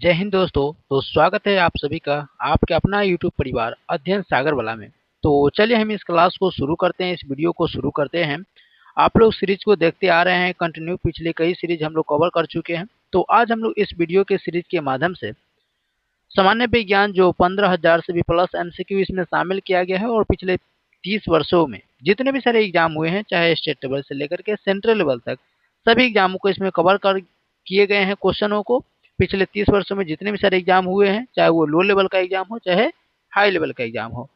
जय हिंद दोस्तों। तो स्वागत है आप सभी का आपके अपना यूट्यूब परिवार अध्ययन सागर वाला में। तो चलिए हम इस क्लास को शुरू करते हैं, इस वीडियो को शुरू करते हैं। आप लोग सीरीज को देखते आ रहे हैं कंटिन्यू, पिछले कई सीरीज हम लोग कवर कर चुके हैं। तो आज हम लोग इस वीडियो के सीरीज के माध्यम से सामान्य विज्ञान जो 15,000 से भी प्लस एमसीक्यू इसमें शामिल किया गया है और पिछले 30 वर्षों में जितने भी सारे एग्जाम हुए हैं, चाहे स्टेट लेवल से लेकर के सेंट्रल लेवल तक, सभी एग्जामों को इसमें कवर कर किए गए हैं क्वेश्चनों को। पिछले 30 वर्षों में जितने भी सारे एग्जाम हुए हैं, चाहे वो लो लेवल का एग्जाम हो चाहे हाई लेवल का एग्जाम हो।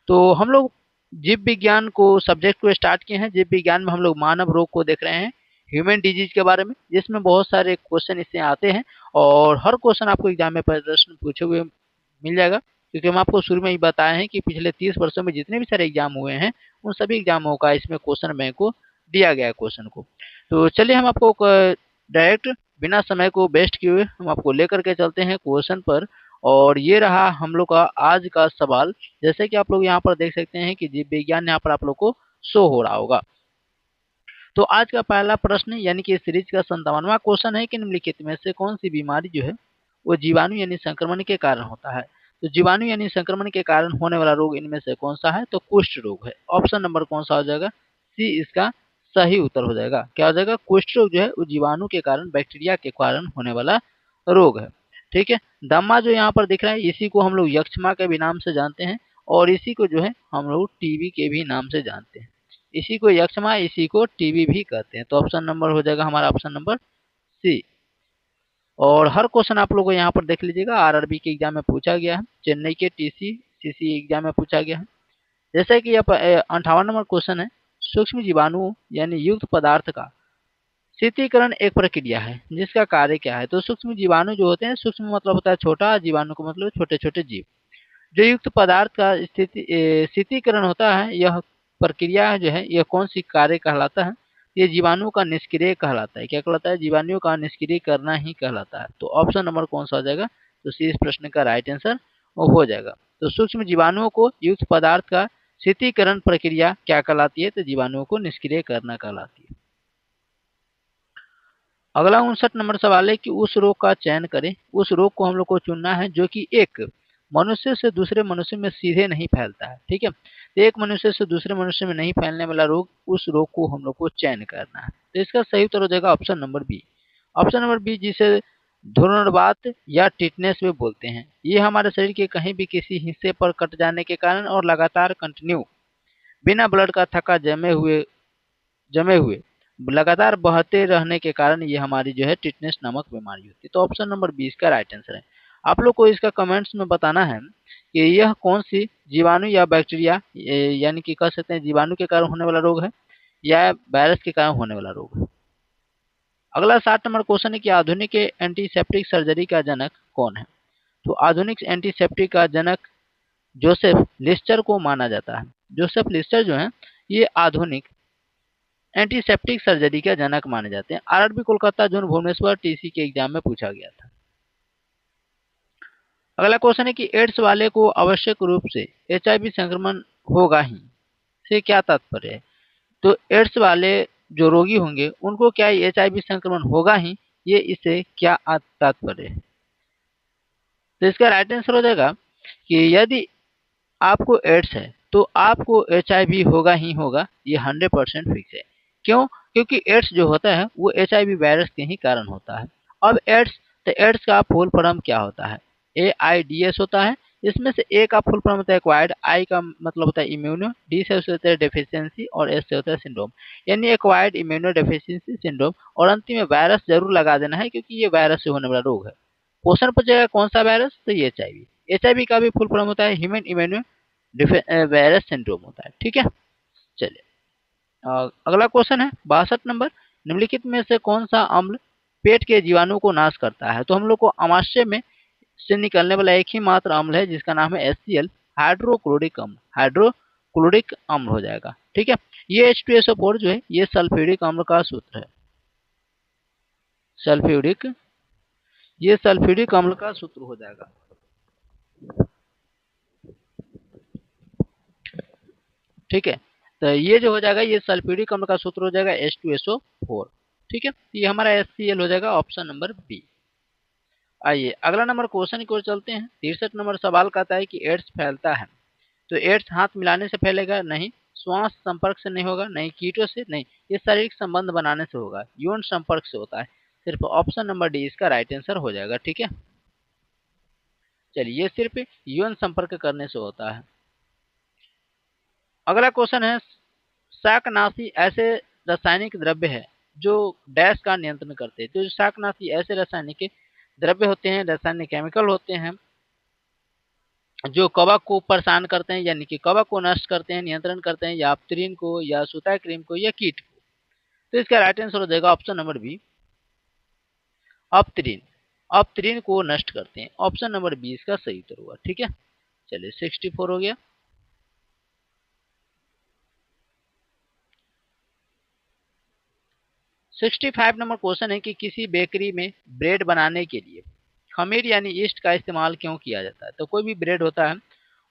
तो हम लोग जीव विज्ञान को सब्जेक्ट को स्टार्ट किए हैं। जीव विज्ञान में हम लोग मानव रोग को देख रहे हैं, ह्यूमन डिजीज के बारे में, जिसमें बहुत सारे क्वेश्चन इससे आते हैं और हर क्वेश्चन आपको एग्जाम में प्रश्न पूछे हुए मिल जाएगा, क्योंकि हम आपको शुरू में ही बताए हैं कि पिछले 30 वर्षों में जितने भी सारे एग्जाम हुए हैं उन सभी एग्जामों का इसमें क्वेश्चन बैंक को दिया गया है क्वेश्चन को। तो चलिए हम आपको डायरेक्ट बिना समय को वेस्ट किए हुए हम आपको लेकर के चलते हैं क्वेश्चन पर। और ये रहा हम लोग का आज का सवाल। जैसे कि आप लोग यहाँ पर देख सकते हैं कि जीव विज्ञान यहाँ पर आप लोग को शो हो रहा होगा। तो आज का पहला प्रश्न यानी कि सीरीज का 57वां क्वेश्चन है कि निम्नलिखित में से कौन सी बीमारी जो है वो जीवाणु यानी संक्रमण के कारण होता है। तो जीवाणु यानी संक्रमण के कारण होने वाला रोग इनमें से कौन सा है? तो कुष्ठ रोग है। ऑप्शन नंबर कौन सा हो जाएगा? सी इसका सही उत्तर हो जाएगा। क्या हो जाएगा? कुष्ठ रोग जो है वो जीवाणु के कारण, बैक्टीरिया के कारण होने वाला रोग है। ठीक है। दमा जो यहाँ पर दिख रहा है इसी को हम लोग यक्षमा के भी नाम से जानते हैं और इसी को जो है हम लोग टीबी के भी नाम से जानते हैं। इसी को यक्षमा, इसी को टीबी भी कहते हैं। तो ऑप्शन नंबर हो जाएगा हमारा ऑप्शन नंबर सी। और हर क्वेश्चन आप लोगों को यहाँ पर देख लीजिएगा, आरआरबी के एग्जाम में पूछा गया है, चेन्नई के टीसी सीसी एग्जाम में पूछा गया है। जैसे कि 58 नंबर क्वेश्चन है, सूक्ष्म जीवाणु यानी युक्त पदार्थ का शीतलीकरण एक प्रक्रिया है जिसका कार्य क्या है? तो सूक्ष्म जीवाणु जो होते हैं, सूक्ष्म मतलब होता है छोटा, जीवाणु का मतलब छोटे छोटे जीव, जो युक्त पदार्थ का शीतलीकरण होता है, यह प्रक्रिया जो है यह कौन सी कार्य कहलाता है? ये जीवाणु का निष्क्रिय कहलाता है। क्या कहलाता है? जीवाणु का निष्क्रिय करना ही कहलाता है। तो ऑप्शन नंबर कौन सा हो जाएगा? तो सी इस प्रश्न का राइट आंसर हो जाएगा। तो सूक्ष्म जीवाणुओं को युक्त पदार्थ का शीतलीकरण प्रक्रिया क्या कहलाती है? तो जीवाणुओं को निष्क्रिय करना कहलाती है। अगला 59 नंबर सवाल है कि उस रोग का चयन करें। उस रोग को हम लोग को चुनना है जो कि एक मनुष्य से दूसरे मनुष्य में सीधे नहीं फैलता है। ठीक है। तो एक मनुष्य से दूसरे मनुष्य में नहीं फैलने वाला रोग, उस रोग को हम लोग को चयन करना है। तो इसका सही उत्तर हो जाएगा option number B. Option number B, जिसे धनुर्वात या टिटनेस भी बोलते हैं। ये हमारे शरीर के कहीं भी किसी हिस्से पर कट जाने के कारण और लगातार कंटिन्यू बिना ब्लड का थक्का जमे हुए लगातार बहते रहने के कारण ये हमारी जो है टिटनेस नामक बीमारी होती है। तो ऑप्शन नंबर 20 का राइट आंसर है। आप लोग को इसका कमेंट्स में बताना है कि यह कौन सी जीवाणु या बैक्टीरिया यानी कि कह सकते हैं जीवाणु के कारण होने वाला रोग है या वायरस के कारण होने वाला रोग है। अगला 60 नंबर क्वेश्चन है कि आधुनिक एंटीसेप्टिक सर्जरी का जनक कौन है? तो आधुनिक एंटीसेप्टिक का जनक जोसेफ लिस्टर को माना जाता है। जोसेफ लिस्टर जो है ये आधुनिक एंटीसेप्टिक सर्जरी के जनक माने जाते हैं। RRB Kolkata zone Bhubaneswar TC के एग्जाम में पूछा गया था। अगला क्वेश्चन है कि एड्स वाले को आवश्यक रूप से एचआईवी संक्रमण होगा ही से क्या तात्पर्य है? तो एड्स वाले जो रोगी होंगे उनको क्या एचआईवी संक्रमण होगा ही, ये इससे क्या तात्पर्य है? तो इसका राइट आंसर हो जाएगा कि यदि आपको एड्स है तो आपको एचआईवी होगा ही होगा, ये 100% फिक्स है। क्यों? क्योंकि एड्स जो होता है वो एचआईवी वायरस के ही कारण होता है। अब एड्स, तो एड्स का फुल फॉर्म क्या होता है? AIDS होता है। इसमें से ए का फुल फॉर्म होता है एक्वायर्ड, आई का मतलब होता है इम्यूनो, डी से होता है डेफिशिएंसी और एस से होता है सिंड्रोम, यानी एक्वायर्ड इम्यूनो डेफिशिएंसी सिंड्रोम। और अंतिम में वायरस जरूर लगा देना है क्योंकि ये वायरस से होने वाला रोग है। क्वेश्चन पूछेगा कौन सा वायरस? तो ये एचआईवी। एचआईवी का भी फुल फॉर्म होता है ह्यूमन इम्यूनो वायरस सिंड्रोम होता है। ठीक है। चलिए अगला क्वेश्चन है 62 नंबर, निम्नलिखित में से कौन सा अम्ल पेट के जीवाणु को नाश करता है? तो हम लोग को अमाशय में से निकलने वाला एक ही मात्र अम्ल है जिसका नाम है HCl, हाइड्रोक्लोरिक अम्ल। हाइड्रोक्लोरिक अम्ल हो जाएगा। ठीक है। ये H2SO4 जो है ये सल्फ्यूरिक अम्ल का सूत्र है। सल्फ्यूरिक, ये सल्फ्यूरिक अम्ल का सूत्र हो जाएगा। ठीक है। तो ये जो हो जाएगा ये सल्फ्यूरिक अम्ल का सूत्र हो जाएगा H2SO4। ठीक है। ये हमारा HCl हो जाएगा ऑप्शन नंबर बी। आइए अगला नंबर क्वेश्चन की ओर चलते हैं। 63 नंबर सवाल कहता है कि एड्स फैलता है तो एड्स हाथ मिलाने से फैलेगा? नहीं। श्वास संपर्क से नहीं होगा? नहीं। कीटों से? नहीं। ये शारीरिक संबंध बनाने से होगा, यौन संपर्क से होता है। सिर्फ ऑप्शन नंबर डी इसका राइट आंसर हो जाएगा। ठीक है, चलिए ये सिर्फ यौन संपर्क करने से होता है। अगला क्वेश्चन है, शाकनाशी ऐसे रासायनिक द्रव्य है जो डैश का नियंत्रण करते हैं। तो शाकनाशी ऐसे रासायनिक द्रव्य होते हैं, रासायनिक केमिकल होते हैं जो कवक को परेशान करते हैं, यानी कि कवक को नष्ट करते हैं, नियंत्रण करते हैं, या अपत्रीन को, या सुता क्रीम को, या कीट को। तो इसका राइट आंसर हो जाएगा ऑप्शन नंबर बी, अपत्रीन। अपत्रीन को नष्ट करते हैं। ऑप्शन नंबर बी इसका सही उत्तर हुआ। ठीक है, चलिए 64 हो गया। 65 नंबर क्वेश्चन है कि किसी बेकरी में ब्रेड बनाने के लिए खमीर यानी ईस्ट का इस्तेमाल क्यों किया जाता है। तो कोई भी ब्रेड होता है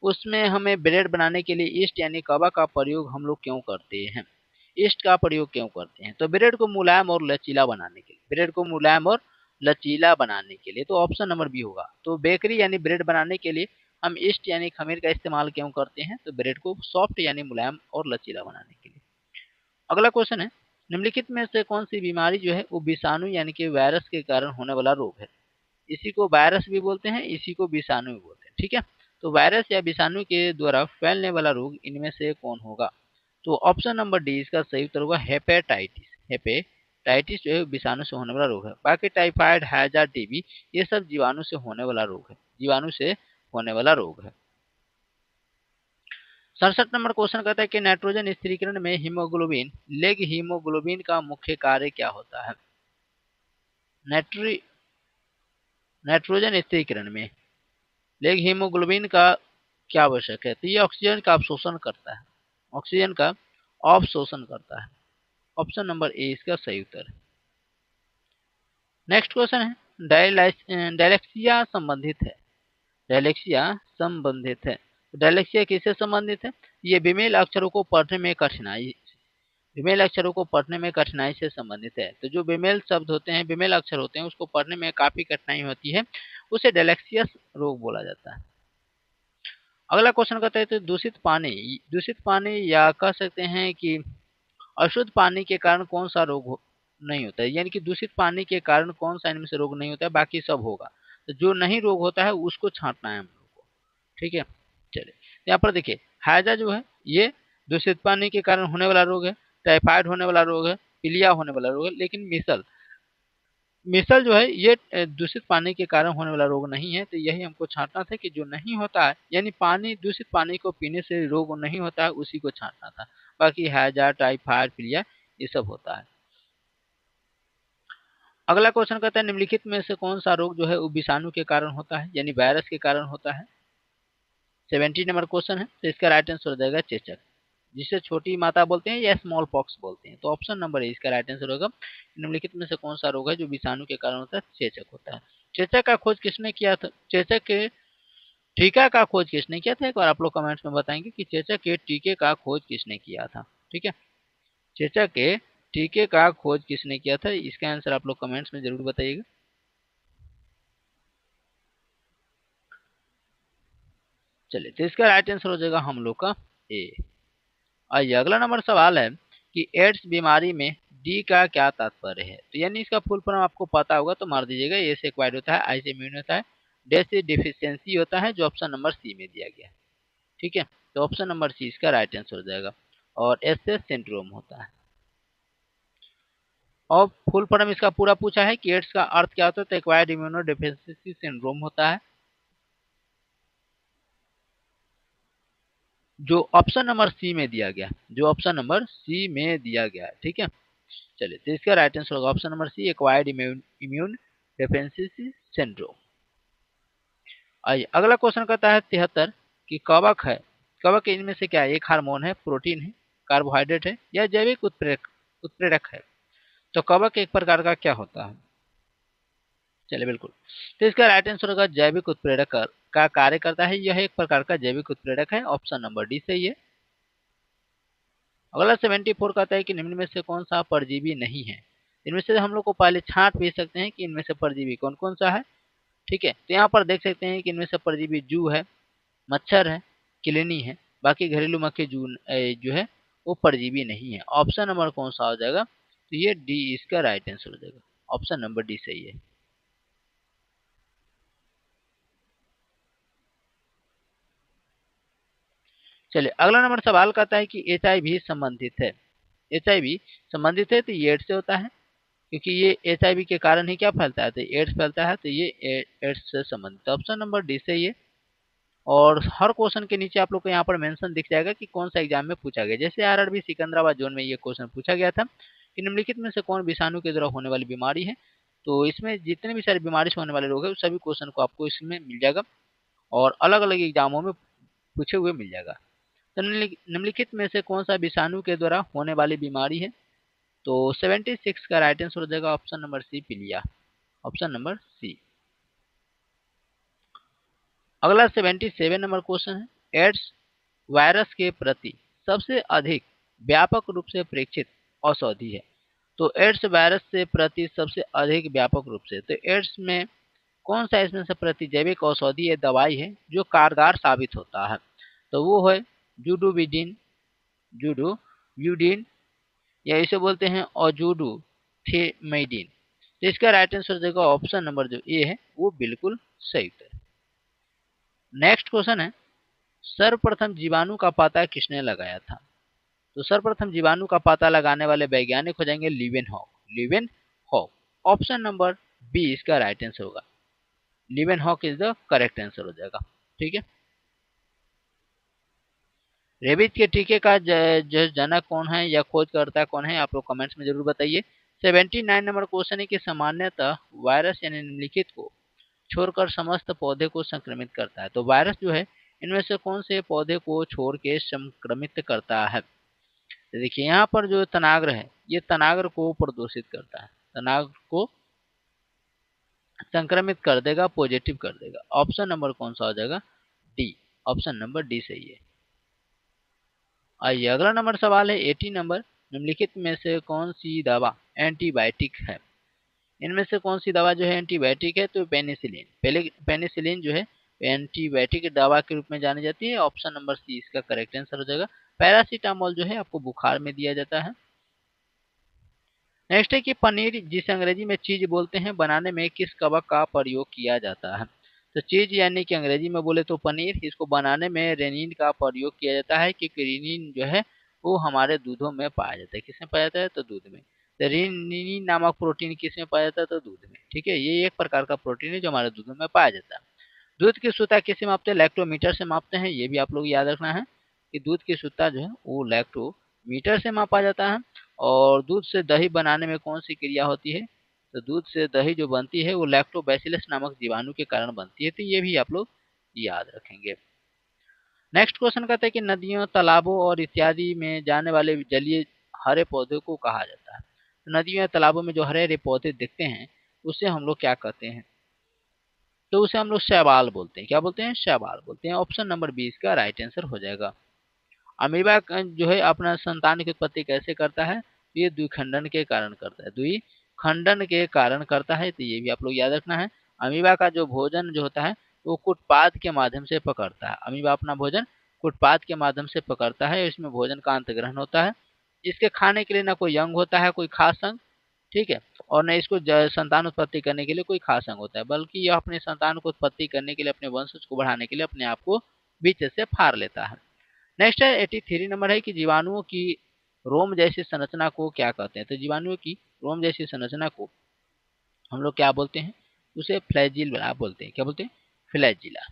उसमें हमें ब्रेड बनाने के लिए ईस्ट यानी कवा का प्रयोग हम लोग क्यों करते हैं, ईस्ट का प्रयोग क्यों करते हैं? तो ब्रेड को मुलायम और लचीला बनाने के लिए, ब्रेड को मुलायम और लचीला बनाने के लिए। तो ऑप्शन नंबर बी होगा। तो बेकरी यानी ब्रेड बनाने के लिए हम ईस्ट यानी खमीर का इस्तेमाल क्यों करते हैं? तो ब्रेड को सॉफ्ट यानी मुलायम और लचीला बनाने के लिए। अगला क्वेश्चन है, निम्नलिखित में से कौन सी बीमारी जो है वो विषाणु यानी कि वायरस के कारण होने वाला रोग है? इसी को वायरस भी बोलते हैं, इसी को विषाणु भी बोलते हैं। ठीक है, तो वायरस या विषाणु के द्वारा फैलने वाला रोग इनमें से कौन होगा? तो ऑप्शन नंबर डी इसका सही उत्तर होगा हेपेटाइटिस। हेपेटाइटिस जो है विषाणु से होने वाला रोग है। बाकी टाइफाइड, हैजा, टीबी ये सब जीवाणु से होने वाला रोग है, जीवाणु से होने वाला रोग है। 67 नंबर क्वेश्चन कहता है कि नाइट्रोजन स्थिरीकरण में हीमोग्लोबिन, लेग हीमोग्लोबिन का मुख्य कार्य क्या होता है? नाइट्रोजन स्थिरीकरण में लेग हीमोग्लोबिन का क्या आवश्यक है? तो ये ऑक्सीजन का अवशोषण करता है, ऑक्सीजन का अवशोषण करता है। ऑप्शन नंबर ए इसका सही उत्तर है। नेक्स्ट क्वेश्चन है, डायलेक्सिया संबंधित है, डायलेक्सिया संबंधित है। डायलेक्सिया किससे संबंधित है? ये विमेल अक्षरों को पढ़ने में कठिनाई, विमेल अक्षरों को पढ़ने में कठिनाई से संबंधित है। तो जो विमेल शब्द होते हैं, विमेल अक्षर होते हैं, उसको पढ़ने में काफी कठिनाई होती है, उसे डायलेक्सिया रोग बोला जाता है। अगला क्वेश्चन कहते हैं, तो दूषित पानी या कह सकते हैं कि अशुद्ध पानी के कारण कौन सा रोग नहीं होता है, यानी कि दूषित पानी के कारण कौन सा इनमें से रोग नहीं होता है, बाकी सब होगा। तो जो नहीं रोग होता है उसको छांटना है हम लोग को। ठीक है, चलिए यहाँ पर देखिए, हैजा जो है ये दूषित पानी के कारण होने वाला रोग है, टाइफाइड होने वाला रोग है, पीलिया होने वाला रोग है। लेकिन मिसल मिसल जो है ये दूषित पानी के कारण होने वाला रोग नहीं है। तो यही हमको छांटना था कि जो नहीं होता है, यानी पानी, दूषित पानी को पीने से रोग नहीं होता है, उसी को छांटना था। बाकी हैजा, टाइफाइड, पीलिया ये सब होता है। अगला क्वेश्चन कहता है, निम्नलिखित में से कौन सा रोग जो है वो विषाणु के कारण होता है, यानी वायरस के कारण होता है? 70 नंबर क्वेश्चन है, तो इसका राइट आंसर हो जाएगा चेचक, जिसे छोटी माता बोलते हैं या स्मॉल पॉक्स बोलते हैं। तो ऑप्शन नंबर ए इसका राइट आंसर होगा। निम्नलिखित में से कौन सा रोग है जो विषाणु के कारण होता है? चेचक होता है। चेचक का खोज किसने किया था? चेचक के टीका का खोज किसने किया था? एक बार आप लोग कमेंट्स में बताएंगे कि चेचक के टीके का खोज किसने किया था। ठीक है, चेचक के टीके का खोज किसने किया था? इसका आंसर आप लोग कमेंट्स में जरूर बताइएगा। चलिए, तो इसका राइट आंसर हो जाएगा हम लोग का ए। आइए अगला नंबर सवाल है कि एड्स बीमारी में डी का क्या तात्पर्य है? तो यानी इसका फुल फॉर्म आपको पता होगा तो मार दीजिएगा। ए से एक्वायर्ड होता है, आई से इम्यून होता है, डी से डिफिशियंसी होता है, जो ऑप्शन नंबर सी में दिया गया है। ठीक है, तो ऑप्शन नंबर सी इसका राइट आंसर हो जाएगा। और एस से सिंड्रोम होता है। और फुल फॉर्म इसका पूरा पूछा है कि एड्स का अर्थ क्या होता है? तो एक्वायर्ड इम्यूनो डिफिशियंसी सिंड्रोम होता है, जो ऑप्शन नंबर सी में दिया गया, जो ऑप्शन नंबर सी में दिया गया है। ठीक है, चलिए, तो इसका राइट आंसर होगा option number C, acquired immune deficiency syndrome. आइए अगला क्वेश्चन कहता है 73 कि कवक है, कवक इनमें से क्या है? एक हार्मोन है, प्रोटीन है, कार्बोहाइड्रेट है, या जैविक उत्प्रेरक है? तो कवक एक प्रकार का क्या होता है? चलिए बिल्कुल, तो इसका राइट आंसर होगा जैविक उत्प्रेरक का कार्य करता है। यह एक प्रकार का जैविक उत्प्रेरक है। ऑप्शन नंबर डी सही है। अगला 74 कहता है कि निम्न में से कौन सा परजीवी नहीं है? इनमें से हम लोग को पहले छांट भेज सकते हैं कि इनमें से परजीवी कौन कौन सा है। ठीक है, तो यहाँ पर देख सकते हैं कि इनमें से परजीवी जू है, मच्छर है, किलनी है, बाकी घरेलू मक्खी जो है वो परजीवी नहीं है। ऑप्शन नंबर कौन सा हो जाएगा? तो ये डी इसका राइट आंसर हो जाएगा। ऑप्शन नंबर डी सही है। चलिए अगला नंबर सवाल कहता है कि HIV संबंधित है। HIV संबंधित है तो ये एड्स से होता है, क्योंकि ये HIV के कारण ही क्या फैलता है, तो एड्स फैलता है, तो ये एड्स से संबंधित। ऑप्शन नंबर डी सही है। और हर क्वेश्चन के नीचे आप लोग को यहाँ पर मेंशन दिख जाएगा कि कौन सा एग्जाम में पूछा गया। जैसे RRB सिकंदराबाद जोन में ये क्वेश्चन पूछा गया था कि निम्नलिखित में से कौन विषाणु के द्वारा होने वाली बीमारी है। तो इसमें जितने भी सारे बीमारी से होने वाले रोग है उस सभी क्वेश्चन को आपको इसमें मिल जाएगा और अलग अलग एग्जामों में पूछे हुए मिल जाएगा। तो निम्नलिखित में से कौन सा विषाणु के द्वारा होने वाली बीमारी है? तो 76 का राइट आंसर हो जाएगा ऑप्शन नंबर सी, पीलिया। Option number C. अगला 77 नंबर क्वेश्चन है, एड्स वायरस के प्रति सबसे अधिक व्यापक रूप से प्रेक्षित औषधि है। तो एड्स वायरस से प्रति सबसे अधिक व्यापक रूप से, तो एड्स में कौन सा इसमें से प्रतिजैविक औषधि या दवाई है जो कारगर साबित होता है? तो वो है जूडोविडिन, जूडोव्यूडिन, या इसे बोलते हैं ऑजुडुथेमेडिन। तो इसका राइट आंसर देगा ऑप्शन नंबर जो ए है वो बिल्कुल सही उत्तर है। नेक्स्ट क्वेश्चन है, सर्वप्रथम जीवाणु का पता किसने लगाया था? तो सर्वप्रथम जीवाणु का पता लगाने वाले वैज्ञानिक हो जाएंगे Leeuwenhoek. Leeuwenhoek. Option number B इसका राइट आंसर होगा। Leeuwenhoek is the correct answer हो जाएगा। ठीक है। रेबीज के टीके का जनक कौन है या खोजकर्ता कौन है, आप लोग कमेंट्स में जरूर बताइए। 79 नंबर क्वेश्चन है कि सामान्यतः वायरस यानी निम्नलिखित को छोड़कर समस्त पौधे को संक्रमित करता है। तो वायरस जो है इनमें से कौन से पौधे को छोड़ के संक्रमित करता है? तो देखिए यहाँ पर जो तनाग्र है ये तनाग्र को प्रदूषित करता है, तनाग्र को संक्रमित कर देगा, पॉजिटिव कर देगा। ऑप्शन नंबर कौन सा हो जाएगा? डी। ऑप्शन नंबर डी सही है। आइए अगला नंबर सवाल है 80 नंबर, निम्नलिखित में से कौन सी दवा एंटीबायोटिक है? इनमें से कौन सी दवा जो है एंटीबायोटिक है? तो पेनिसिलिन। पहले पेनिसिलिन जो है एंटीबायोटिक दवा के रूप में जानी जाती है। ऑप्शन नंबर सी इसका करेक्ट आंसर हो जाएगा। पैरासीटामोल जो है आपको बुखार में दिया जाता है। नेक्स्ट है कि पनीर जिसे अंग्रेजी में चीज बोलते हैं बनाने में किस कवक का प्रयोग किया जाता है? तो चीज यानी कि अंग्रेजी में बोले तो पनीर, इसको बनाने में रेनिन का प्रयोग किया जाता है, क्योंकि रेनिन जो है वो हमारे दूधों में पाया जाता है। किसमें पाया जाता है? तो दूध में। तो रेनिन नामक प्रोटीन किसमें पाया जाता है? तो दूध में। ठीक है, ये एक प्रकार का प्रोटीन है जो हमारे दूध में पाया जाता है। दूध की शुद्धता किससे मापते हैं? लैक्टोमीटर से मापते हैं। ये भी आप लोग याद रखना है कि दूध की शुद्धता जो है वो लैक्टोमीटर से मापा जाता है। और दूध से दही बनाने में कौन सी क्रिया होती है? तो दूध से दही जो बनती है वो लैक्टोबैसिलस नामक जीवाणु के कारण बनती है। तो ये भी आप लोग याद रखेंगे। नेक्स्ट क्वेश्चन कहते हैं कि नदियों, तालाबों और इत्यादि में जाने वाले जलीय हरे पौधे को कहा जाता है। तो नदियों या तालाबों में जो हरे हरे पौधे दिखते हैं उसे हम लोग क्या कहते हैं? तो उसे हम लोग शैवाल बोलते हैं। क्या बोलते हैं? शैवाल बोलते हैं। ऑप्शन नंबर 20 का राइट आंसर हो जाएगा। अमीबा जो है अपना संतान की उत्पत्ति कैसे करता है? ये द्विखंडन के कारण करता है। द्विखंडन के कारण करता है, तो ये भी आप लोग याद रखना है। अमीबा का जो भोजन जो होता है वो कुटपाद के माध्यम से पकड़ता है। अमीबा अपना भोजन कुटपाद के माध्यम से पकड़ता है, इसमें भोजन का अंतग्रहण होता है। इसके खाने के लिए ना कोई अंग होता है, कोई खास अंग। ठीक है, और न इसको संतान उत्पत्ति करने के लिए कोई खास अंग होता है, बल्कि यह अपने संतान को उत्पत्ति करने के लिए, अपने वंशज को बढ़ाने के लिए अपने आप को बीच से फाड़ लेता है। नेक्स्ट है 83 नंबर है कि जीवाणुओं की रोम जैसी संरचना को क्या कहते हैं? तो जीवाणुओं की रोम जैसी संरचना को हम लोग क्या बोलते हैं? उसे फ्लैजिला बोलते हैं। क्या बोलते हैं? फ्लैजिला।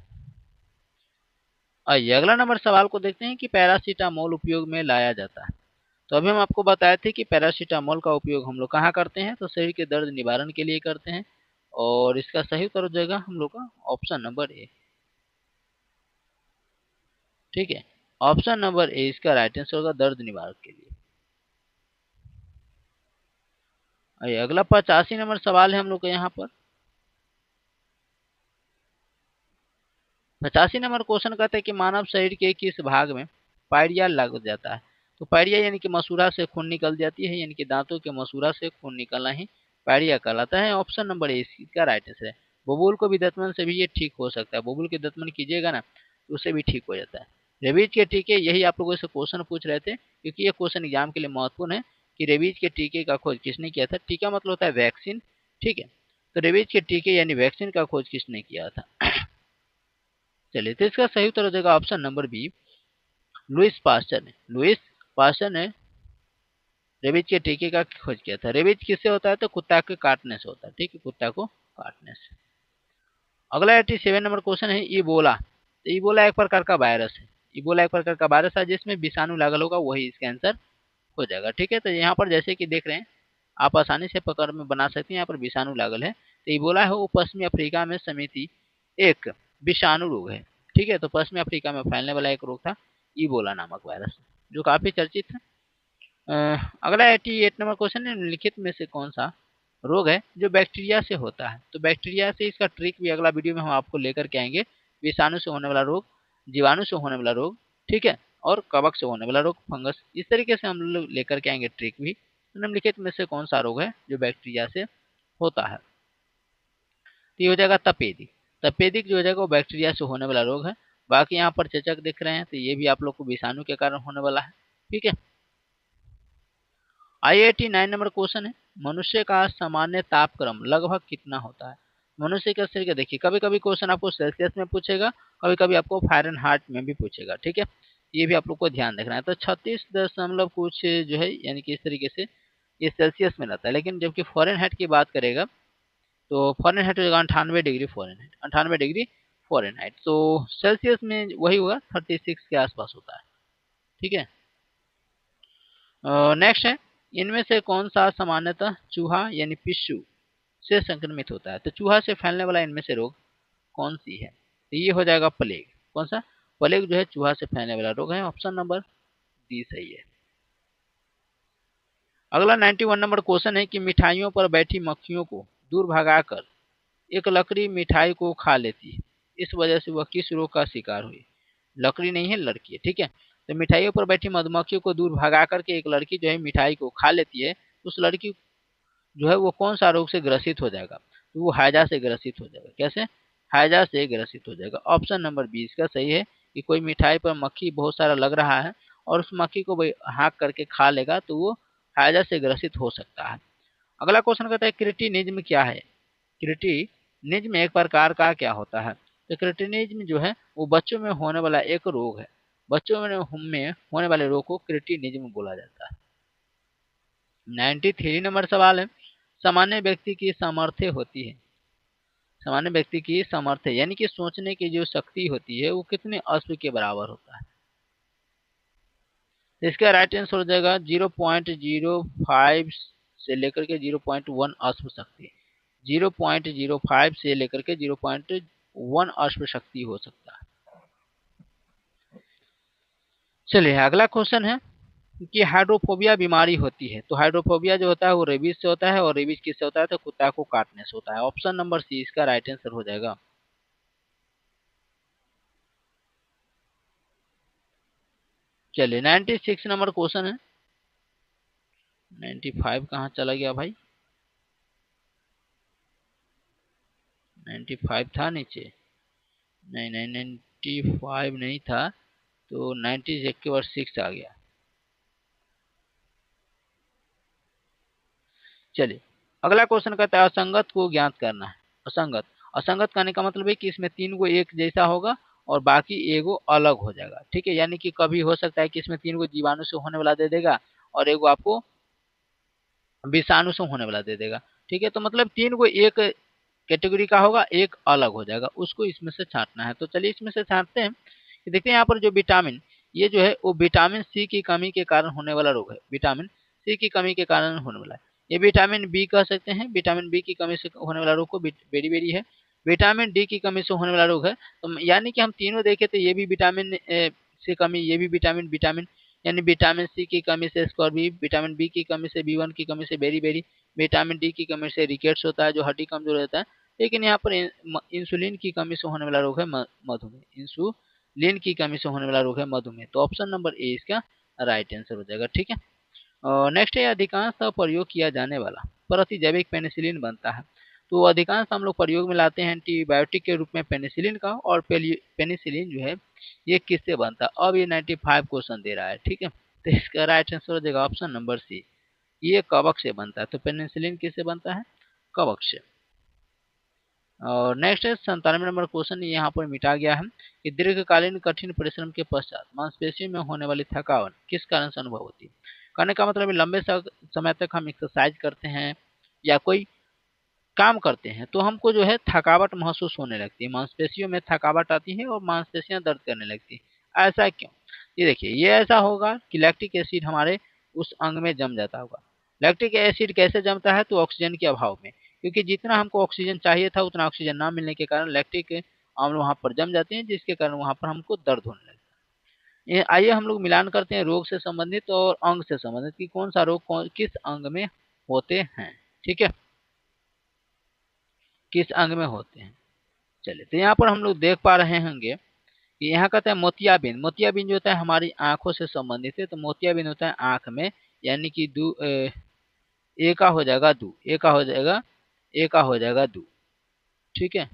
आइए अगला नंबर सवाल को देखते हैं कि पैरासीटामोल उपयोग में लाया जाता है। तो अभी हम आपको बताए थे कि पैरासीटामोल का उपयोग हम लोग कहाँ करते हैं? तो शरीर के दर्द निवारण के लिए करते हैं। और इसका सही उत्तर हो जाएगा हम लोग का ऑप्शन नंबर ए। ठीक है, ऑप्शन नंबर ए इसका राइट आंसर होगा, दर्द निवारक के लिए। आइए अगला 85 नंबर सवाल है हम लोग का यहाँ पर। 85 नंबर क्वेश्चन कहते हैं कि मानव शरीर के किस भाग में पायरिया लग जाता है? तो पायरिया यानी कि मसूड़ा से खून निकल जाती है, यानी कि दांतों के मसूड़ा से खून निकलना ही पायरिया कहलाता है। ऑप्शन नंबर ए इसका राइट आंसर है। बबूल को भी दतमन से भी ये ठीक हो सकता है, बबूल के दतमन कीजिएगा ना तो उससे भी ठीक हो जाता है। रेबीज के टीके, यही आप लोगों से क्वेश्चन पूछ रहे थे क्योंकि ये क्वेश्चन एग्जाम के लिए महत्वपूर्ण है कि रेबीज के टीके का खोज किसने किया था। टीका मतलब होता है वैक्सीन, ठीक है। तो रेबीज के टीके यानी वैक्सीन का खोज किसने किया था? चलिए, तो इसका सही उत्तर हो जाएगा option number B, Louis Pasteur ने। लुइस पास्चर ने रेबीज के टीके का खोज किया था। रेबीज किससे होता है? तो कुत्ता के काटने से होता है, ठीक है, कुत्ता को काटने से। अगला 87 नंबर क्वेश्चन है इबोला। तो इबोला एक प्रकार का वायरस है। इबोला एक प्रकार का वायरस है जिसमें विषाणु लागल होगा, वही इसका आंसर हो जाएगा, ठीक है। तो यहाँ पर जैसे कि देख रहे हैं, आप आसानी से पकड़ में बना सकते हैं, यहाँ पर विषाणु लागल है। तो इबोला है वो पश्चिमी अफ्रीका में समिति एक विषाणु रोग है, ठीक है। तो पश्चिमी अफ्रीका में फैलने वाला एक रोग था इबोला नामक वायरस, जो काफी चर्चित है। अगला 88 नंबर क्वेश्चन है, निम्नलिखित में से कौन सा रोग है जो बैक्टीरिया से होता है? तो बैक्टीरिया से इसका ट्रिक भी अगला वीडियो में हम आपको लेकर के आएंगे। विषाणु से होने वाला रोग, जीवाणु से होने वाला रोग, ठीक है, और कवक से होने वाला रोग, फंगस, इस तरीके से हम लोग लेकर के आएंगे ट्रिक भी। निम्नलिखित में से कौन सा रोग है जो बैक्टीरिया से होता है? तो ये हो जाएगा तपेदिक। तपेदिक जो हो जाएगा वो बैक्टीरिया से होने वाला रोग है। बाकी यहाँ पर चेचक दिख रहे हैं, तो ये भी आप लोग को विषाणु के कारण होने वाला है, ठीक है। I89 नंबर क्वेश्चन है, मनुष्य का सामान्य तापक्रम लगभग कितना होता है? मनुष्य के शरीर का देखिए, कभी कभी क्वेश्चन आपको सेल्सियस में पूछेगा, कभी कभी आपको फ़ारेनहाइट में भी पूछेगा, ठीक है। ये भी आप लोग को ध्यान रखना है। तो 36 दशमलव कुछ जो है, यानी कि इस तरीके से ये सेल्सियस में रहता है, लेकिन जबकि फ़ारेनहाइट की बात करेगा तो फ़ारेनहाइट हो जाएगा 98 डिग्री फ़ारेनहाइट, 98 डिग्री फ़ारेनहाइट। तो सेल्सियस में वही होगा 36 के आसपास होता है, ठीक है। नेक्स्ट है, इनमें से कौन सा सामान्यतः चूहा यानी पिस्सू से संक्रमित होता है? तो चूहा से फैलने वाला इनमें से रोग कौन सी है? तो ये हो जाएगा प्लेग। कौन सा? प्लेग जो है चूहा से फैलने वाला रोग है। ऑप्शन नंबर डी सही है। अगला 91 नंबर क्वेश्चन है कि मिठाइयों पर बैठी मक्खियों को दूर भगाकर एक लकड़ी मिठाई को खा लेती है, इस वजह से वह किस रोग का शिकार हुई? लकड़ी नहीं है, लड़की है, ठीक है। तो मिठाइयों पर बैठी मधुमक्खियों को दूर भगा करके एक लड़की जो है मिठाई को खा लेती है, उस लड़की जो है वो कौन सा रोग से ग्रसित हो जाएगा? तो वो हैजा से ग्रसित हो जाएगा। कैसे? हैजा से ग्रसित हो जाएगा। ऑप्शन नंबर 20 का सही है कि कोई मिठाई पर मक्खी बहुत सारा लग रहा है और उस मक्खी को हाँक करके खा लेगा तो वो हैजा से ग्रसित हो सकता है। अगला क्वेश्चन कहता है क्रिटिनिज्म क्या है? क्रिटिनिज्म एक प्रकार का क्या होता है? तो क्रिटिनिज्म जो है वो बच्चों में होने वाला एक रोग है। बच्चों में होने वाले रोग को क्रिटिनिज्म बोला जाता है। 93 नंबर सवाल है, सामान्य व्यक्ति की सामर्थ्य होती है, सामान्य व्यक्ति की सामर्थ्य यानी कि सोचने की जो शक्ति होती है वो कितने अश्व के बराबर होता है? तो इसका राइट आंसर हो जाएगा 0.05 से लेकर के 0.1 अश्व शक्ति। 0.05 से लेकर के 0.1 अश्व शक्ति हो सकता है। चलिए, अगला क्वेश्चन है कि हाइड्रोफोबिया बीमारी होती है। तो हाइड्रोफोबिया जो होता है वो रेबीज से होता है, और रेबीज किससे होता है? तो कुत्ता को काटने से होता है। ऑप्शन नंबर सी इसका राइट आंसर हो जाएगा। चलिए, 96 नंबर क्वेश्चन है। 95 कहाँ चला गया भाई? 95 था नीचे? नहीं नहीं, 95 नहीं था, तो 90 के बाद 6 आ गया। चलिए, अगला क्वेश्चन कहता है असंगत को ज्ञात करना है। असंगत, असंगत करने का मतलब है कि इसमें 3 को एक जैसा होगा और बाकी एगो अलग हो जाएगा, ठीक है। यानी कि कभी हो सकता है कि इसमें 3 को जीवाणु से होने वाला दे देगा और एगो आपको विषाणु से होने वाला दे देगा, ठीक है। तो मतलब 3 को एक कैटेगरी का होगा, एक अलग हो जाएगा, उसको इसमें से छांटना है। तो चलिए इसमें से छांटते हैं। देखते हैं यहाँ पर जो विटामिन, ये जो है वो विटामिन सी की कमी के कारण होने वाला रोग है। विटामिन सी की कमी के कारण होने वाला है। ये विटामिन बी कह सकते हैं। विटामिन बी की कमी से होने वाला रोग को बेरी बेरी है। विटामिन डी की कमी से होने वाला रोग है। तो यानी कि हम तीनों देखे तो ये भी विटामिन से कमी, ये भी विटामिन विटामिन यानी विटामिन सी की कमी से स्कॉर्बी, विटामिन बी की कमी से बी1 की कमी से बेरी बेरी, विटामिन डी की कमी से रिकेट्स होता है जो हड्डी कमजोर रहता है। लेकिन यहाँ पर इंसुलिन की कमी से होने वाला रोग है मधुमेह। इंसुलिन की कमी से होने वाला रोग है मधुमेह। तो ऑप्शन नंबर ए इसका राइट आंसर हो जाएगा, ठीक है। नेक्स्ट है अधिकांशतः प्रयोग किया जाने वाला प्रतिजैविक पेनिसिलिन बनता है। तो अधिकांश हम लोग प्रयोग में लाते हैं एंटीबायोटिक के रूप में पेनिसिलिन का, और पेनिसिलिन जो है ये किससे बनता है। अब ये 95 क्वेश्चन दे रहा है, ठीक है। तो इसका राइट आंसर हो जाएगा ऑप्शन नंबर सी, ये कवक से बनता है। तो पेनिसिलिन किससे बनता है, कवक से। और नेक्स्ट है 97 नंबर क्वेश्चन, यहाँ पर मिटा गया है कि दीर्घकालीन कठिन परिश्रम के पश्चात मांसपेशियों में होने वाली थकावट किस कारण से अनुभव होती है। कहने का मतलब लंबे समय तक हम एक्सरसाइज करते हैं या कोई काम करते हैं तो हमको जो है थकावट महसूस होने लगती है, मांसपेशियों में थकावट आती है और मांसपेशियां दर्द करने लगती है। ऐसा क्यों? ये देखिए, ये ऐसा होगा कि लैक्टिक एसिड हमारे उस अंग में जम जाता होगा। लैक्टिक एसिड कैसे जमता है, तो ऑक्सीजन के अभाव में, क्योंकि जितना हमको ऑक्सीजन चाहिए था उतना ऑक्सीजन ना मिलने के कारण लैक्टिक अम्ल वहां पर जम जाते हैं, जिसके कारण वहां पर हमको दर्द होने लगता है। आइए हम लोग मिलान करते हैं रोग से संबंधित और अंग से संबंधित कि कौन सा रोग किस अंग में होते हैं, ठीक है, किस अंग में होते हैं। चलिए, तो यहाँ पर हम लोग देख पा रहे होंगे कि यहाँ कहते हैं मोतियाबिंद। मोतियाबिंद जो होता है हमारी आंखों से संबंधित है, तो मोतियाबिंद होता है आंख में, यानी कि ए का हो जाएगा दू, ए का हो जाएगा, ए का हो जाएगा दू, ठीक है।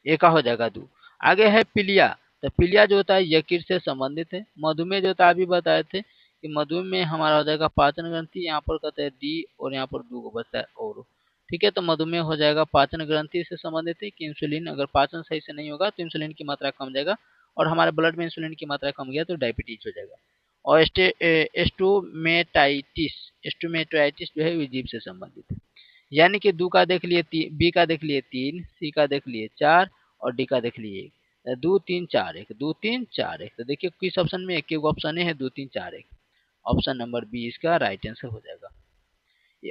ए का हो जाएगा दू। आगे है पीलिया। तो पीलिया जो होता है यकृत से संबंधित है। मधुमेह जो होता है अभी बताए थे कि मधुमेह हमारा हो जाएगा पाचन ग्रंथि, यहाँ पर कहते हैं डी और यहाँ पर दू को बचता है और, ठीक है। तो मधुमेह हो जाएगा पाचन ग्रंथि से संबंधित है कि इंसुलिन अगर पाचन सही से नहीं होगा तो इंसुलिन की मात्रा कम जाएगा, और हमारे ब्लड में इंसुलिन की मात्रा कम गया तो डायबिटीज हो जाएगा। और एस्टोमेटाइटिस, एस्टोमेटाइटिस जो है वो जीभ से संबंधित है। यानी कि दू का देख लिए, बी का देख लिए 3, सी का देख लिए 4 और डी का देख लिए 1। 2 3 4 1, 2 3 4 1। तो देखिए किस ऑप्शन में एक ऑप्शन है 2 3 4 1। ऑप्शन नंबर बी इसका राइट आंसर हो जाएगा।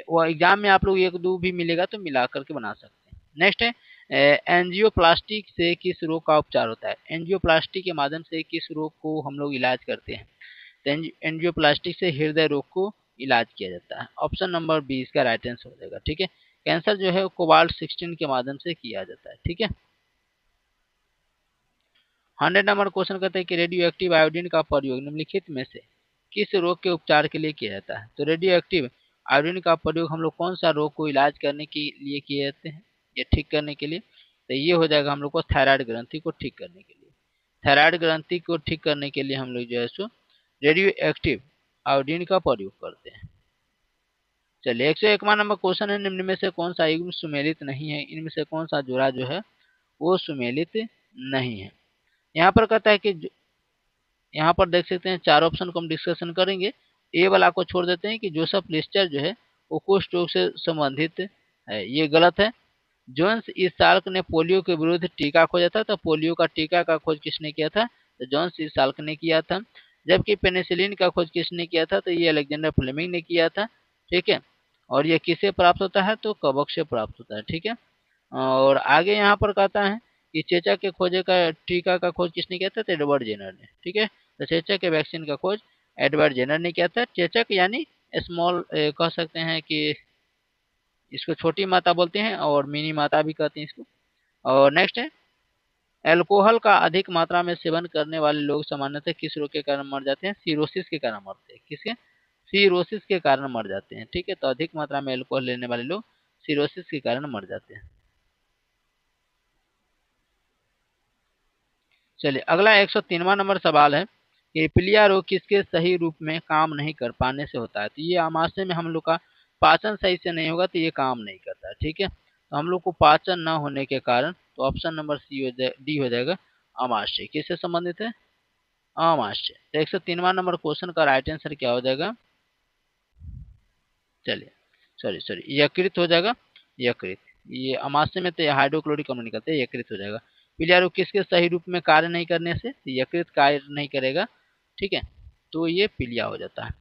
वो एग्जाम में आप लोग 1 2 भी मिलेगा तो मिला करके बना सकते हैं। नेक्स्ट है एंजियोप्लास्टी से किस रोग का उपचार होता है। एंजियोप्लास्टी के माध्यम से किस रोग को हम लोग इलाज करते हैं। तो एंजियोप्लास्टी से हृदय रोग को इलाज किया जाता है। ऑप्शन नंबर बी इसका राइट आंसर हो जाएगा, ठीक है। कैंसर जो है कोबाल्ट 16 के माध्यम से किया जाता है, ठीक है। 100 नंबर क्वेश्चन कहते हैं कि रेडियो एक्टिव आयोडीन का प्रयोग निम्नलिखित में से किस रोग के उपचार के लिए किया जाता है। तो रेडियो एक्टिव आयोडीन का प्रयोग हम लोग कौन सा रोग को इलाज करने के लिए किए जाते हैं, ये ठीक करने के लिए। तो ये हो जाएगा हम लोग को थायराइड ग्रंथि को ठीक करने के लिए। थायराइड ग्रंथि को ठीक करने के लिए हम लोग जो है सो रेडियो एक्टिव आयोडीन का प्रयोग करते हैं। चलिए, 101वां नंबर क्वेश्चन है, निम्न में से कौन सा युग्म सुमेलित नहीं है। इनमें से कौन सा जोड़ा जो है वो सुमेलित नहीं है। यहाँ पर कहता है कि यहाँ पर देख सकते हैं 4 ऑप्शन को हम डिस्कशन करेंगे। ए वाला को छोड़ देते हैं कि जोसेफ लिस्टर जो है वो कुष्ठ रोग से संबंधित है, ये गलत है। जोन्स इस साल्क ने पोलियो के विरुद्ध टीका खोजा था। तो पोलियो का टीका का खोज किसने किया था, तो जोन्स इस साल्क ने किया था। जबकि पेनिसिलिन का खोज किसने किया था, तो ये अलेक्जेंडर फ्लेमिंग ने किया था, ठीक है। और ये किससे प्राप्त होता है, तो कवक से प्राप्त होता है, ठीक है। और आगे यहाँ पर कहता है कि चेचक के खोजे का टीका का खोज किसने किया था, तो एडवर्ड जेनर ने, ठीक है। तो चेचक के वैक्सीन का खोज एडवर्ड जेनर ने किया था। चेचक यानी स्मॉल कह सकते हैं कि इसको छोटी माता बोलते हैं और मिनी माता भी कहते हैं इसको। और नेक्स्ट है, अल्कोहल का अधिक मात्रा में सेवन करने वाले लोग सामान्यतः किस रोग के कारण मर जाते हैं, सीरोसिस के कारण मरते हैं। किसके, सीरोसिस के कारण मर जाते हैं, ठीक है। तो अधिक मात्रा में अल्कोहल लेने वाले लोग सीरोसिस के कारण मर जाते हैं। चलिए, अगला 103वां नंबर सवाल है कि पीलिया रोग किसके सही रूप में काम नहीं कर पाने से होता है। तो ये आमाशय में हम लोग का पाचन सही से नहीं होगा तो ये काम नहीं करता है, ठीक है। तो हम लोग को पाचन न होने के कारण, तो ऑप्शन नंबर सी डी हो जाएगा आमाशय। किससे संबंधित है, आमाशय। तो 103वां नंबर क्वेश्चन का राइट आंसर क्या हो जाएगा, चलिए सॉरी सॉरी यकृत हो जाएगा, यकृत। ये आमाशय में तो हाइड्रोक्लोरिक अम्ल निकलते हैं, यकृत हो जाएगा। पीलिया रोग किसके सही रूप में कार्य नहीं करने से, यकृत कार्य नहीं करेगा, ठीक है। तो ये पीलिया हो जाता है।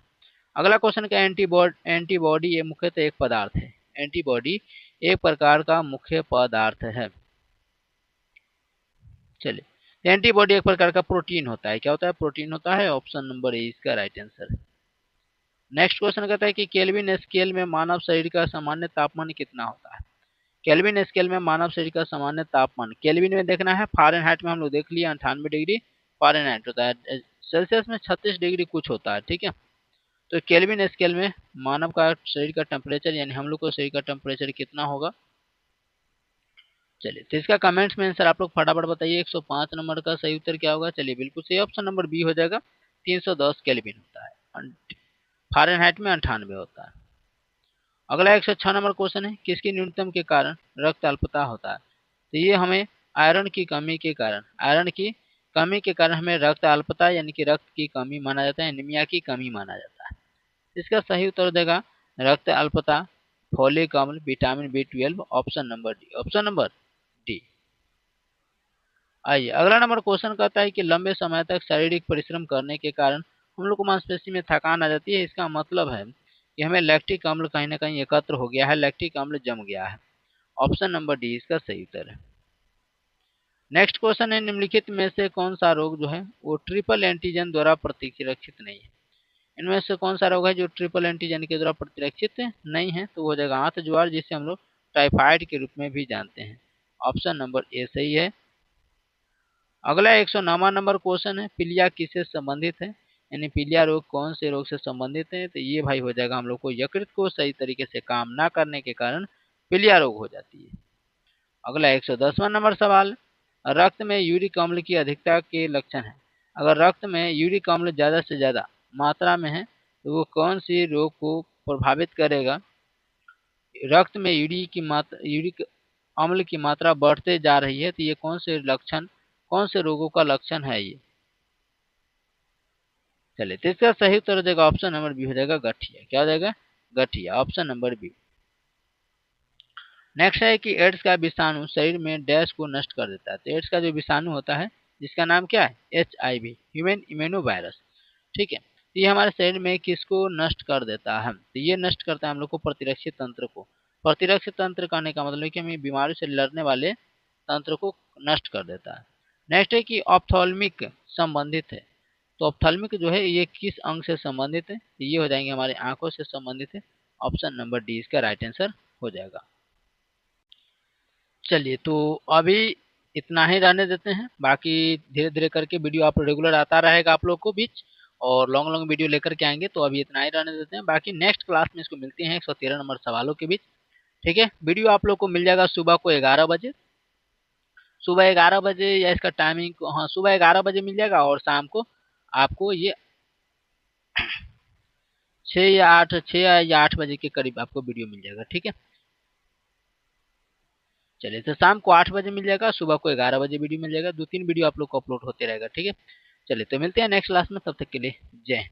अगला क्वेश्चन का एंटीबॉडी, ये मुख्यतः एक पदार्थ है। एंटीबॉडी एक प्रकार का मुख्य पदार्थ है। चलिए, एंटीबॉडी एक प्रकार का प्रोटीन होता है। क्या होता है, प्रोटीन होता है। ऑप्शन नंबर ए इसका राइट आंसर है। नेक्स्ट क्वेश्चन कहता है कि केल्विन स्केल में मानव शरीर का सामान्य तापमान कितना होता है। केल्विन स्केल में मानव शरीर का सामान्य तापमान, केल्विन में देखना है, फ़ारेनहाइट में हम लोग देख लिए 98 डिग्री फ़ारेनहाइट होता है। सेल्सियस में 36 डिग्री कुछ होता है, ठीक है। तो केल्विन स्केल में मानव का शरीर का टेम्परेचर यानी हम लोग को शरीर का टेम्परेचर कितना होगा। चलिए तो इसका कमेंट्स में आंसर आप लोग फटाफट बताइए। 105 नंबर का सही उत्तर क्या होगा। चलिए बिल्कुल सही ऑप्शन नंबर बी हो जाएगा। 310 केल्विन होता है, फ़ारेनहाइट में 98 होता है। अगला 106 नंबर क्वेश्चन है, किसकी न्यूनतम के कारण रक्त अल्पता होता है। तो ये हमें आयरन की कमी के कारण हमें रक्त अल्पता यानी कि रक्त की कमी माना जाता है, एनीमिया की कमी माना जाता है। इसका सही उत्तर देगा रक्त अल्पता, फोलिक अम्ल, vitamin B12, option number D. Option number D. आइए अगला नंबर क्वेश्चन कहता है कि लंबे समय तक शारीरिक परिश्रम करने के कारण हम लोग को मांसपेशी में थकान आ जाती है। इसका मतलब है कि हमें लैक्टिक अम्ल कहीं ना कहीं एकत्र हो गया है, लैक्टिक अम्ल जम गया है। ऑप्शन नंबर डी इसका सही उत्तर है। नेक्स्ट क्वेश्चन है, निम्नलिखित में से कौन सा रोग जो है वो ट्रिपल एंटीजन द्वारा प्रतिरक्षित नहीं है। इनमें से कौन सा रोग है जो ट्रिपल एंटीजन के द्वारा प्रतिरक्षित नहीं है। तो हो जाएगा आंत ज्वार, जिसे हम लोग टाइफाइड के रूप में भी जानते हैं। ऑप्शन नंबर ए सही है। अगला 109वां नंबर क्वेश्चन है, पीलिया किससे संबंधित है, यानी पीलिया रोग कौन से रोग से संबंधित है। तो ये भाई हो जाएगा हम लोग को यकृत को सही तरीके से काम ना करने के कारण पीलिया रोग हो जाती है। अगला 110वां नंबर सवाल, रक्त में यूरिक अम्ल की अधिकता के लक्षण है। अगर रक्त में यूरिक अम्ल ज़्यादा से ज़्यादा मात्रा में है तो वो कौन सी रोग को प्रभावित करेगा। रक्त में यूरिक अम्ल की मात्रा बढ़ते जा रही है तो ये कौन से रोगों का लक्षण है ये। चलिए तो इसका सही उत्तर हो जाएगा ऑप्शन नंबर बी हो जाएगा गठिया। क्या हो जाएगा, गठिया। Option number B. नेक्स्ट है कि एड्स का विषाणु शरीर में डैश को नष्ट कर देता है। तो एड्स का जो विषाणु होता है जिसका नाम क्या है, HIV, ह्यूमन इम्यूनो वायरस। ठीक है, तो ये हमारे शरीर में किसको नष्ट कर देता है। तो ये नष्ट करता है हम लोग को प्रतिरक्षित तंत्र को। प्रतिरक्षित तंत्र कहने का मतलब है कि हमें बीमारी से लड़ने वाले तंत्र को नष्ट कर देता है। नेक्स्ट है कि ऑप्थोल्मिक संबंधित है। तो ऑप्थेल्मिक जो है ये किस अंग से संबंधित है। तो ये हो जाएंगे हमारे आंखों से संबंधित है। ऑप्शन नंबर डी इसका राइट आंसर हो जाएगा। चलिए तो अभी इतना ही रहने देते हैं, बाकी धीरे धीरे करके वीडियो आप रेगुलर आता रहेगा आप लोग को बीच, और लॉन्ग लॉन्ग वीडियो लेकर के आएंगे। तो अभी इतना ही रहने देते हैं, बाकी नेक्स्ट क्लास में इसको मिलते हैं 113 नंबर सवालों के बीच। ठीक है, वीडियो आप लोग को मिल जाएगा सुबह को 11 बजे, सुबह 11 बजे, या इसका टाइमिंग हाँ सुबह 11 बजे मिल जाएगा, और शाम को आपको ये 6 या 8 बजे के करीब आपको वीडियो मिल जाएगा। ठीक है, चलिए तो शाम को 8 बजे मिल जाएगा, सुबह को 11 बजे वीडियो मिल जाएगा। 2-3 वीडियो आप लोग को अपलोड होते रहेगा। ठीक है, चलिए तो मिलते हैं नेक्स्ट क्लास में, तब तक के लिए जय हिंद।